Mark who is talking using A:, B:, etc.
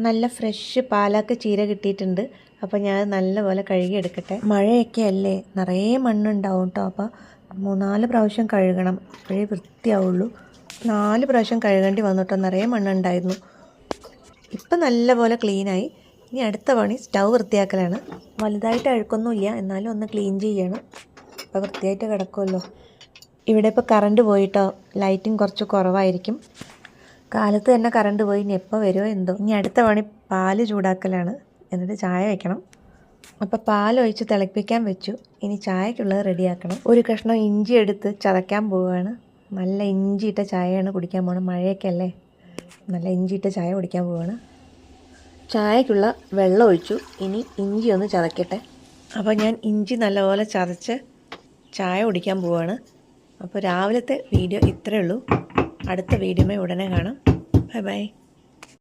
A: നല്ല ഫ്രഷ് പാലാക്ക് ചീര കിട്ടിയിട്ടുണ്ട്. അപ്പോൾ ഞാൻ നല്ലപോലെ കഴുകിയെടുക്കട്ടെ. മഴയൊക്കെ അല്ലേ, നിറയെ മണ്ണുണ്ടാവും കേട്ടോ. അപ്പോൾ 3-4 പ്രാവശ്യം കഴുകണം, അപ്പോഴേ വൃത്തിയാവുള്ളൂ. 4 പ്രാവശ്യം കഴുകേണ്ടി വന്നു കേട്ടോ, നിറയെ മണ്ണുണ്ടായിരുന്നു. ഇപ്പം നല്ലപോലെ ക്ലീനായി. ഇനി അടുത്ത പണി സ്റ്റൗ വൃത്തിയാക്കലാണ്. വലുതായിട്ട് അഴുക്കൊന്നുമില്ല, എന്നാലും ഒന്ന് ക്ലീൻ ചെയ്യണം. അപ്പോൾ വൃത്തിയായിട്ട് കിടക്കുമല്ലോ. ഇവിടെ ഇപ്പോൾ കറണ്ട് പോയിട്ടോ, ലൈറ്റിങ് കുറച്ച് കുറവായിരിക്കും. കാലത്ത് തന്നെ കറണ്ട് പോയി, ഇനി എപ്പോൾ വരുമോ എന്തോ. ഇനി അടുത്ത പണി പാല് ചൂടാക്കലാണ്, എന്നിട്ട് ചായ വെക്കണം. അപ്പോൾ പാലൊഴിച്ച് തിളപ്പിക്കാൻ വെച്ചു. ഇനി ചായക്കുള്ളത് റെഡിയാക്കണം. ഒരു കഷ്ണം ഇഞ്ചി എടുത്ത് ചതയ്ക്കാൻ പോവുകയാണ്. നല്ല ഇഞ്ചിയിട്ട ചായയാണ് കുടിക്കാൻ പോകണം. മഴയൊക്കെ അല്ലേ, നല്ല ഇഞ്ചിയിട്ട ചായ കുടിക്കാൻ പോവുകയാണ്. ചായക്കുള്ള വെള്ളം ഒഴിച്ചു. ഇനി ഇഞ്ചി ഒന്ന് ചതയ്ക്കട്ടെ. അപ്പോൾ ഞാൻ ഇഞ്ചി നല്ലപോലെ ചതച്ച് ചായ കുടിക്കാൻ പോവുകയാണ്. അപ്പോൾ രാവിലത്തെ വീഡിയോ ഇത്രയേ ഉള്ളൂ. അടുത്ത വീഡിയോയിൽ ഉടനെ കാണാം. Bye bye.